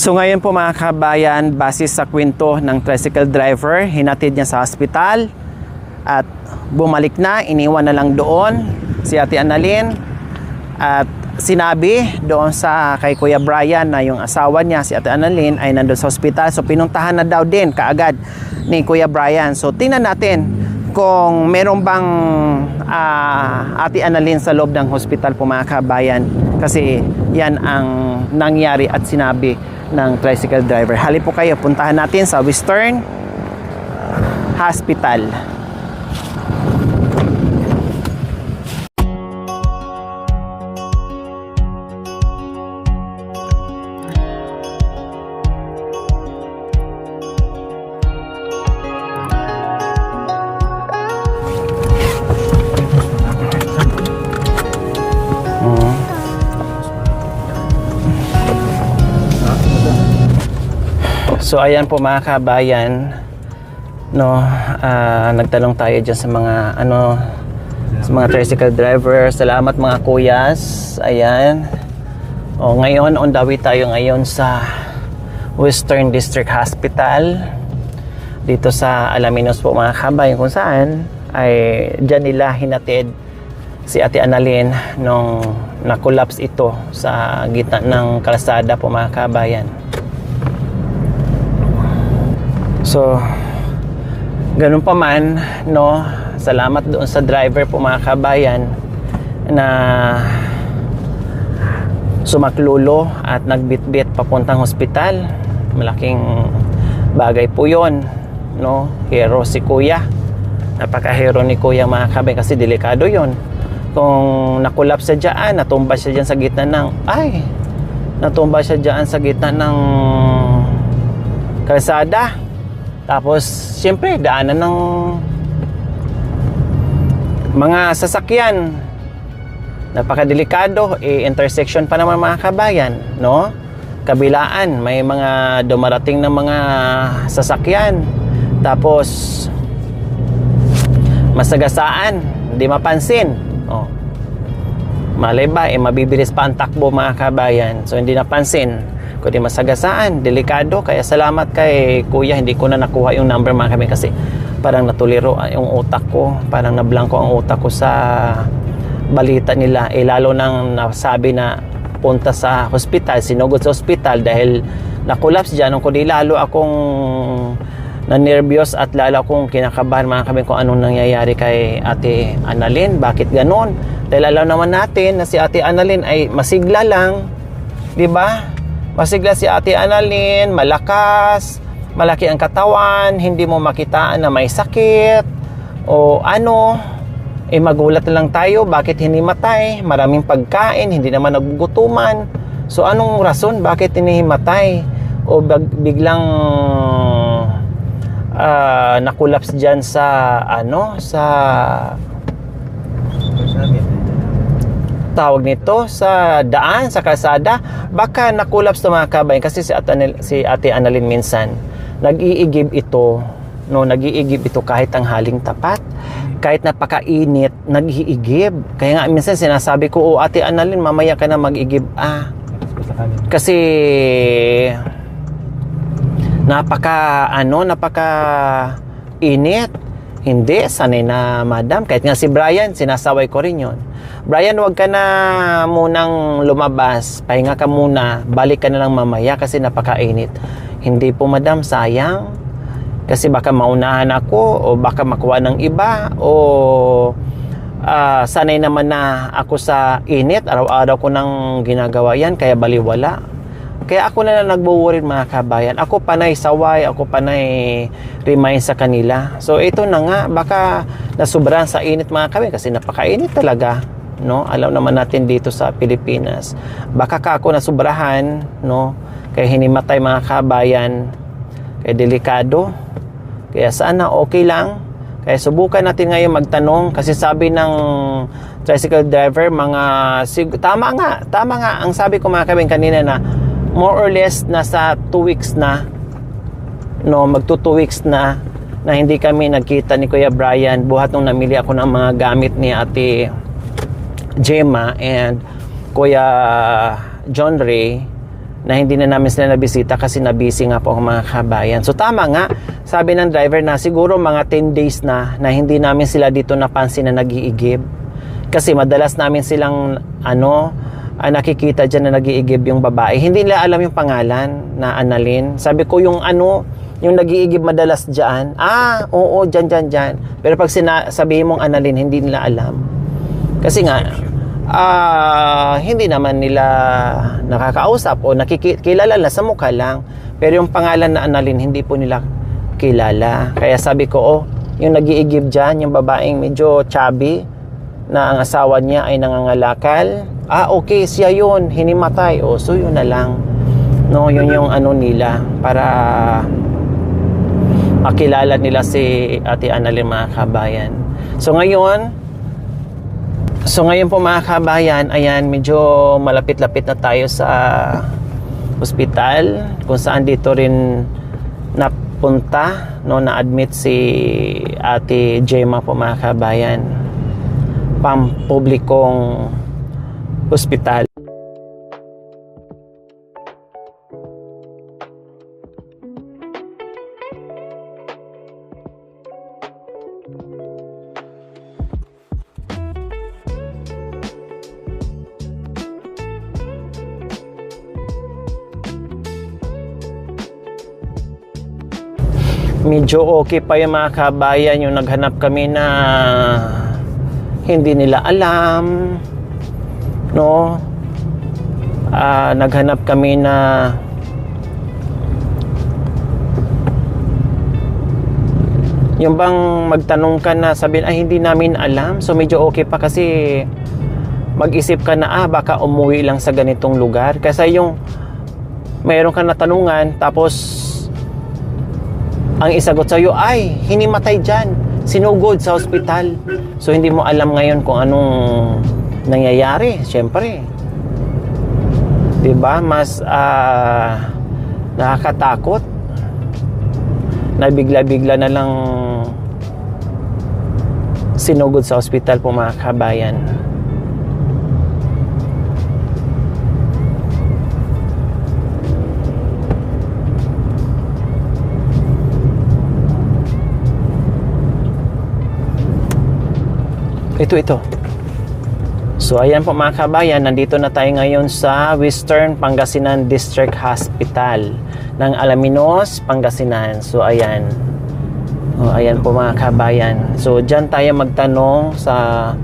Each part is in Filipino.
So ngayon po mga kabayan, base sa kwento ng tricycle driver, hinatid niya sa hospital at bumalik na, iniwan na lang doon si Ate Annalyn at sinabi doon sa kay Kuya Brian na yung asawa niya si Ate Annalyn ay nandun sa hospital. So pinuntahan na daw din kaagad ni Kuya Brian. So tingnan natin kung meron bang Ate Annalyn sa loob ng hospital po mga kabayan, kasi yan ang nangyari at sinabi ng tricycle driver. Hali po kayo, puntahan natin sa Western Hospital. So ayan po mga kabayan, no, nagtanong tayo dyan sa mga sa mga tricycle driver. Salamat mga kuyas. Ayan. O ngayon on the way tayo ngayon sa Western District Hospital dito sa Alaminos po mga kabayan, kung saan ay dyan nila hinatid si Ate Annalyn nung na-collapse ito sa gitna ng kalsada po mga kabayan. So, ganun pa man, no, salamat doon sa driver po mga kabayan na sumaklulo at nagbitbit papuntang hospital. Malaking bagay po yon, no. Hero si Kuya. Napaka-hero ni Kuya mga kabayan, kasi delikado yon. Kung nakulap siya dyan, natumba siya dyan sa gitna ng kalsada. Tapos, siyempre, daanan ng mga sasakyan. Napakadelikado. Intersection pa naman mga kabayan, no? Kabilaan, may mga dumarating na mga sasakyan. Tapos, masagasaan, hindi mapansin. Oh. Malay ba, mabibilis pa ang takbo mga kabayan. So, hindi napansin. Kundi masagasaan, delikado. Kaya salamat kay Kuya, hindi ko na nakuha yung number mga kami kasi parang natuliro yung utak ko, parang nablangko ang utak ko sa balita nila. Lalo nang nasabi na punta sa hospital, sinugod sa hospital dahil na-collapse dyan. Kundi lalo akong na-nervyos at lalo akong kinakabahan mga kami kung anong nangyayari kay Ate Annalyn. Bakit ganon? Dahil alam naman natin na si Ate Annalyn ay masigla lang, di ba? Masigla si Ate Annalyn, malakas, malaki ang katawan, hindi mo makitaan na may sakit o magulat na lang tayo, bakit hinimatay? Maraming pagkain, hindi naman nagugutuman. So anong rason bakit hinihimatay? O biglang nakulaps dyan sa tawag nito, sa daan, sa kalsada. Baka nakulaps to mga kabayan kasi si Ate Annalyn minsan nag-iigib ito, no, nag-iigib ito kahit ang haling tapat, kahit napakainit, nag-iigib. Kaya nga minsan sinasabi ko, Ate Annalyn, mamaya ka na mag-igib. Kasi napaka init. Hindi, sanay na madam. Kahit nga si Brian, sinasaway ko rin yon. Brian, wag ka na munang lumabas. Pahinga ka muna. Balik ka na lang mamaya kasi napakainit. Hindi po madam, sayang. Kasi baka maunahan ako o baka makuha ng iba o sanay naman na ako sa init. Araw-araw ko nang ginagawa yan, kaya baliwala. Kaya ako na lang nagbuworry mga kabayan. Ako panay saway, ako panay remind sa kanila. So ito na nga, baka nasubrahan sa init mga kabayan kasi napakainit talaga, no? Alam naman natin dito sa Pilipinas. Baka ka ako nasubrahan, no? Kaya hinimatay mga kabayan. Kaya delikado. Kaya sana okay lang. Kaya subukan natin ngayon magtanong kasi sabi ng tricycle driver, tama nga ang sabi ko mga kabayan kanina na more or less nasa 2 weeks na, no, magto 2 weeks na hindi kami nagkita ni Kuya Brian buhat nung namili ako ng mga gamit ni Ate Gemma and Kuya John Ray na hindi na namin sila nabisita kasi nabisi nga po ang mga kabayan. So tama nga, sabi ng driver na siguro mga 10 days na hindi namin sila dito napansin na nag-iigib. Kasi madalas namin silang nakikita dyan na nag-iigib yung babae. Hindi nila alam yung pangalan na Annalyn. Sabi ko yung yung nag-iigib madalas dyan, oo, dyan. Pero pag sabihin mong Annalyn, hindi nila alam. Kasi nga, hindi naman nila nakakausap o nakikilala na sa mukha lang. Pero yung pangalan na Annalyn, hindi po nila kilala. Kaya sabi ko, yung nag-iigib dyan, yung babaeng medyo chubby, na ang asawa niya ay nangangalakal. Okay, siya yun, hinimatay. So yun na lang. No, yun yung nila para makilala nila si Ate Annalyn, mga kabayan. So ngayon po mga kabayan, ayan, medyo malapit-lapit na tayo sa ospital kung saan dito rin napunta, na-admit si Ate Gemma po, mga kabayan. Pampublikong ospital. Medyo okay pa yung mga kabayan, yung naghanap kami na hindi nila alam, no? Naghanap kami na yung bang magtanong ka na sabihin hindi namin alam. So medyo okay pa kasi mag-isip ka na baka umuwi lang sa ganitong lugar. Kasi yung mayroon ka na tanungan tapos ang isagot sa'yo ay hinimatay dyan, sinugod sa ospital. So hindi mo alam ngayon kung anong nangyayari. Siyempre, diba, mas nakakatakot na bigla-bigla na lang sinugod sa ospital po, mga kabayan. Ito. So ayan po, mga kabayan, nandito na tayo ngayon sa Western Pangasinan District Hospital ng Alaminos, Pangasinan. So ayan. Ayan po, mga kabayan. So dyan tayo magtanong sa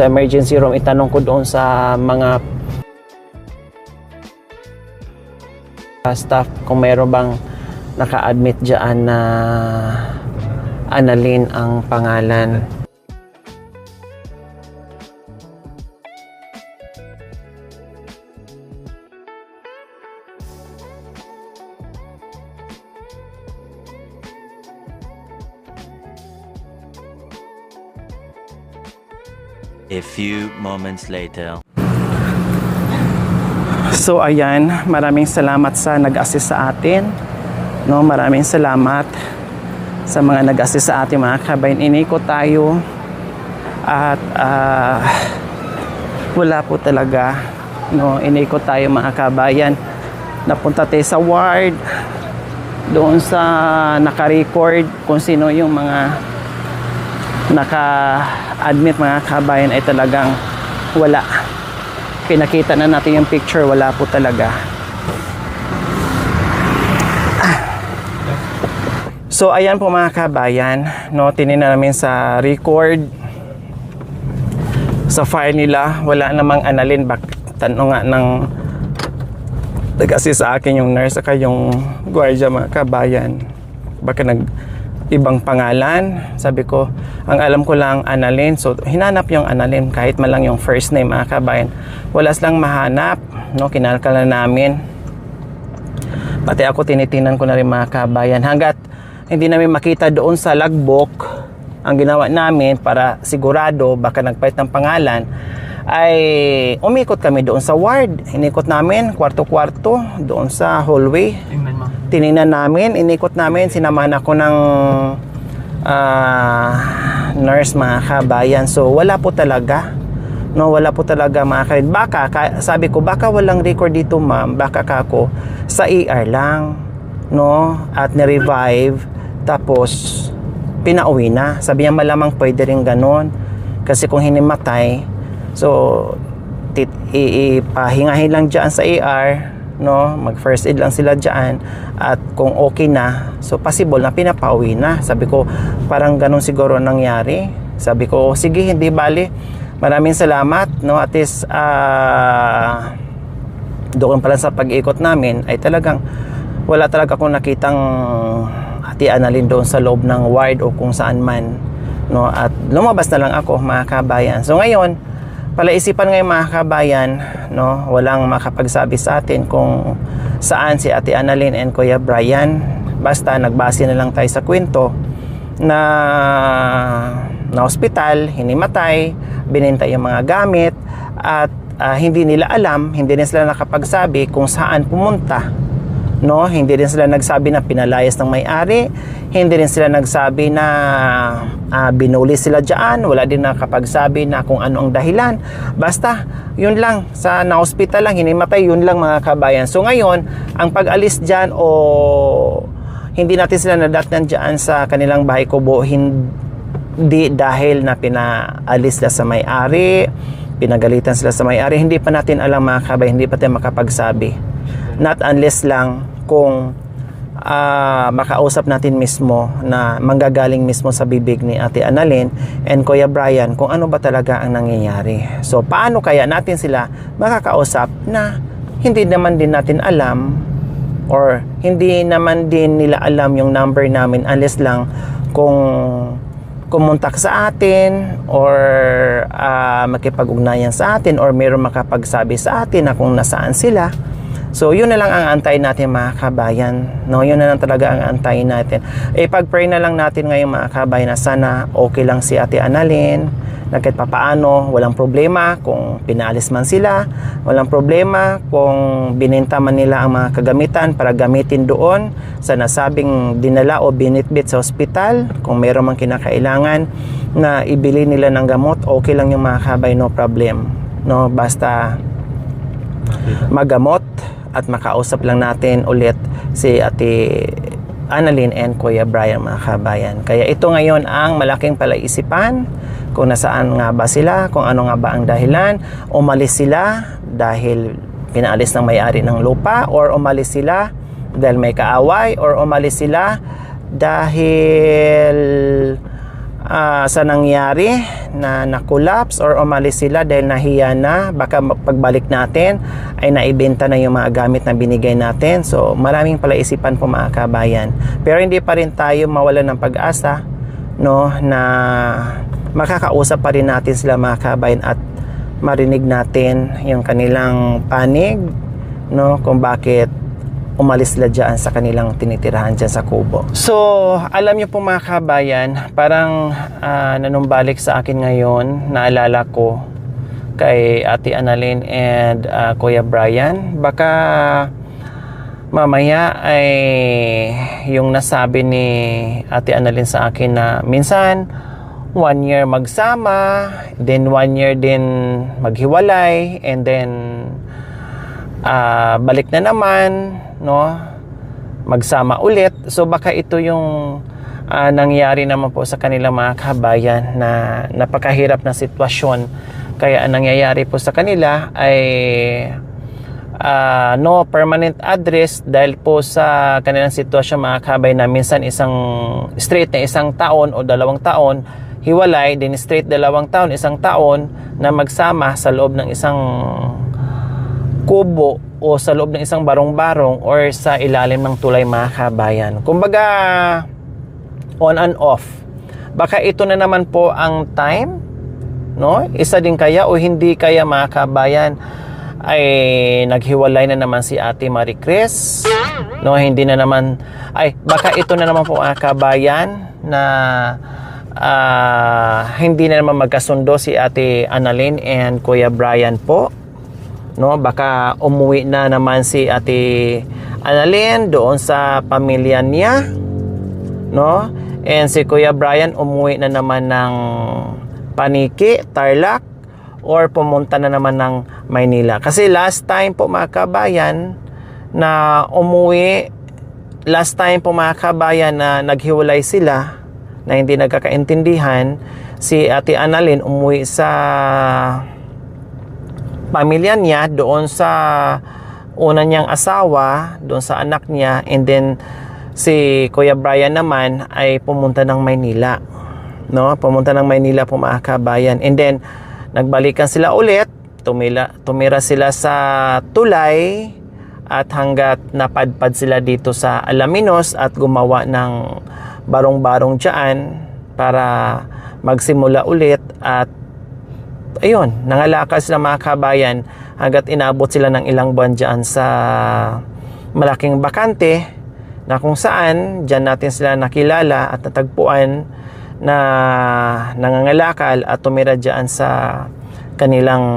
emergency room. Itanong ko doon sa mga staff kung meron bang naka-admit dyan na Annalyn ang pangalan. A few moments later. So ayan, maraming salamat sa nag-assist sa atin. No, maraming salamat sa mga nag-assist sa atin, mga kabayan. Inikot tayo at wala po talaga. No, inikot tayo, mga kabayan. Napunta tayo sa ward. Doon sa naka-record kung sino yung mga naka-admit, mga kabayan, ay talagang wala. Pinakita na natin yung picture, wala po talaga. So ayan po, mga kabayan, no, tinignan namin sa record, sa file nila, wala namang Annalyn. Tanong nga ng nag-assist sa akin yung nurse saka yung guardia, mga kabayan, baka ibang pangalan. Sabi ko, ang alam ko lang Annalyn. So hinanap yung Annalyn, kahit man lang yung first name, mga kabayan. Wala silang mahanap, no? Kinalkala namin, pati ako tinitingnan ko na rin, mga kabayan, hanggat hindi namin makita doon sa logbook. Ang ginawa namin para sigurado baka nagpalit ng pangalan, ay umikot kami doon sa ward. Inikot namin kwarto-kwarto doon sa hallway. Tinignan namin, inikot namin, sinamahan ako ng nurse, mga kabayan. So wala po talaga, No, wala po talaga mga kabayan. Baka, sabi ko, baka walang record dito ma'am, baka kako sa ER lang, no, at na-revive, tapos pinauwi na. Sabi niya malamang pwede rin ganon, kasi kung hinimatay, so ipahingahin lang dyan sa ER, no, mag first aid lang sila dyan, at kung okay na, so possible na pinapauwi na. Sabi ko, parang ganon siguro nangyari. Sabi ko, sige, hindi bali, maraming salamat, no, at least doon pala sa pag-ikot namin ay talagang wala talaga akong nakitang Ate Annalyn doon sa loob ng ward o kung saan man, no, at lumabas na lang ako mga kabayan. So ngayon, palaisipan ngayon mga kabayan, no, walang makapagsabi sa atin kung saan si Ate Annalyn and Kuya Brian. Basta nagbase na lang tayo sa kwento na ospital, hinimatay, binenta yung mga gamit, at hindi nila alam, hindi rin sila nakapagsabi kung saan pumunta, no, hindi rin sila nagsabi na pinalayas ng may-ari, hindi rin sila nagsabi na binuli sila dyan, wala din nakapagsabi na kung ano ang dahilan. Basta yun lang, sa na-hospital lang, hinimatay, yun lang mga kabayan. So ngayon, ang pag-alis dyan o hindi natin sila nadatnan dyan sa kanilang bahay kubo, hindi dahil na pinaalis sila sa may-ari, pinagalitan sila sa may-ari, hindi pa natin alam mga kabayan, hindi pa tayo makapagsabi. Not unless lang kung makausap natin mismo na manggagaling mismo sa bibig ni Ate Annalyn and Kuya Brian kung ano ba talaga ang nangyayari. So paano kaya natin sila makakausap na hindi naman din natin alam, or hindi naman din nila alam yung number namin, unless lang kung kumontak sa atin or makipag-ugnayan sa atin, or mayroong makapagsabi sa atin na kung nasaan sila. So yun na lang ang antayin natin mga kabayan, no, yun na lang talaga ang antayin natin. Pag-pray na lang natin ngayon mga kabayan na sana okay lang si Ate Annalyn, na kahit papaano walang problema kung pinaalis man sila, walang problema kung binenta man nila ang mga kagamitan para gamitin doon sa nasabing dinala o binitbit sa ospital. Kung meron man kinakailangan na ibili nila ng gamot, okay lang yung mga kabayan, no problem, no, basta magamot at makausap lang natin ulit si Ate Annalyn and Kuya Brian mga kabayan. Kaya ito ngayon ang malaking palaisipan, kung nasaan nga ba sila, kung ano nga ba ang dahilan. Umalis sila dahil pinaalis ng may-ari ng lupa, or umalis sila dahil may kaaway, or umalis sila dahil sa nangyari na nakulaps, or umalis sila dahil nahiya na, baka pagbalik natin ay naibenta na yung mga gamit na binigay natin. So maraming palaisipan po mga kabayan, pero hindi pa rin tayo mawalan ng pag-asa, no, na makakausap pa rin natin sila mga kabayan at marinig natin yung kanilang panig, no, kung bakit umalis sila dyan sa kanilang tinitirahan dyan sa kubo. So, alam niyo po mga kabayan, parang nanumbalik sa akin ngayon, naalala ko kay Ate Annalyn and Kuya Brian. Baka mamaya ay yung nasabi ni Ate Annalyn sa akin na minsan 1 year magsama, then 1 year din maghiwalay, and then balik na naman, no, magsama ulit. So baka ito yung nangyari naman po sa kanilang mga kabayan, na napakahirap na sitwasyon. Kaya ang nangyayari po sa kanila ay no permanent address, dahil po sa kanilang sitwasyon mga kabayan, na minsan straight na 1 taon o 2 taon hiwalay, din straight 2 taon, 1 taon na magsama sa loob ng isang kubo o sa loob ng isang barong-barong or sa ilalim ng tulay mga kabayan. Kumbaga on and off. Baka ito na naman po ang time, no? Isa din kaya o hindi kaya mga kabayan ay naghiwalay na naman si Ate Marie Chris, no? Hindi na naman, ay baka ito na naman po mga kabayan na hindi na naman magkasundo si Ate Annalyn and Kuya Brian po, no? Baka umuwi na naman si Ate Annalyn doon sa pamilya niya, no? And si Kuya Brian umuwi na naman ng Paniki, Tarlac, or pumunta na naman ng Maynila. Kasi last time po mga kabayan na umuwi, last time po mga kabayan na naghiwalay sila, na hindi nagkakaintindihan, si Ate Annalyn umuwi sa pamilya niya doon sa una niyang asawa, doon sa anak niya, and then si Kuya Brian naman ay pumunta ng Maynila. No? Pumunta ng Maynila po mga kabayan. And then nagbalikan sila ulit, tumira sila sa Tulay, at hanggat napadpad sila dito sa Alaminos at gumawa ng barong-barong dyan para magsimula ulit. At ayun, nangalakal sila mga kabayan hanggat inabot sila ng ilang buwan dyan sa malaking bakante, na kung saan dyan natin sila nakilala at natagpuan na nangangalakal at tumira dyan sa kanilang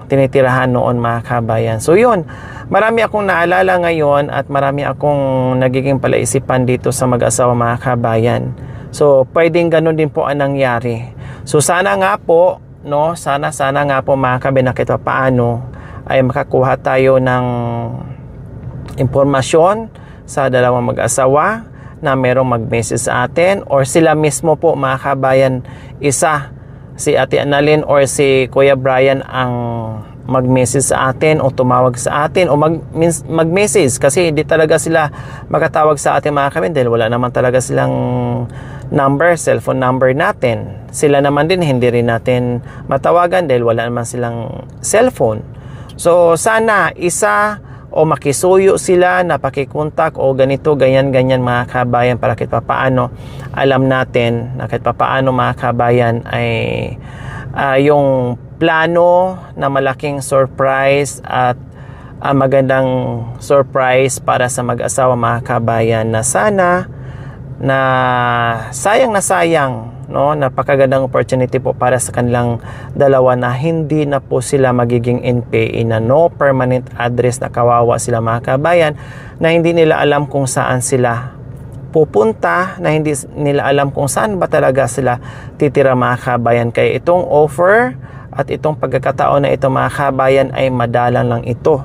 tinitirahan noon mga kabayan. So yun, marami akong naalala ngayon at marami akong nagiging palaisipan dito sa mag-asawa mga kabayan. So pwedeng ganun din po ang nangyari. So sana nga po, no, sana nga po mga kabayan, na kahit paano ay makakuha tayo ng impormasyon sa dalawang mag-asawa na merong mag-message sa atin, or sila mismo po mga kabayan, isa si Ate Annalyn or si Kuya Brian ang mag-message sa atin o tumawag sa atin o mag-message, kasi hindi talaga sila makatawag sa atin mga kabayan dahil wala naman talaga silang cellphone number natin. Sila naman din hindi rin natin matawagan dahil wala naman silang cellphone. So sana isa o makisuyo sila na pakikontak o ganito, ganyan mga kabayan, para kahit papaano alam natin na kahit papaano mga kabayan ay yung plano na malaking surprise at magandang surprise para sa mag-asawa mga kabayan, na sana na sayang, no, napakagandang opportunity po para sa kanilang dalawa na hindi na po sila magiging NPA, na no permanent address, na kawawa sila mga kabayan, na hindi nila alam kung saan sila pupunta, na hindi nila alam kung saan ba talaga sila titira mga kabayan. Kaya itong offer at itong pagkakataon na ito mga kabayan ay madalang lang ito,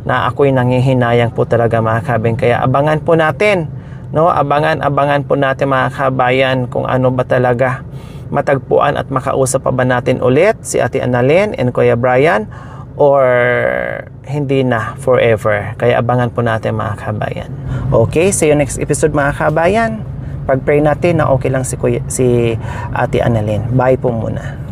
na ako'y nangihinayang po talaga mga kabayan. Kaya abangan po natin, no, abangan po natin mga kabayan kung ano ba talaga matagpuan at makausap pa ba natin ulit si Ate Annalyn and Kuya Brian, or hindi na forever. Kaya abangan po natin mga kabayan. Okay, see you next episode mga kabayan. Pag-pray natin na okay lang si Ate Annalyn. Bye po muna.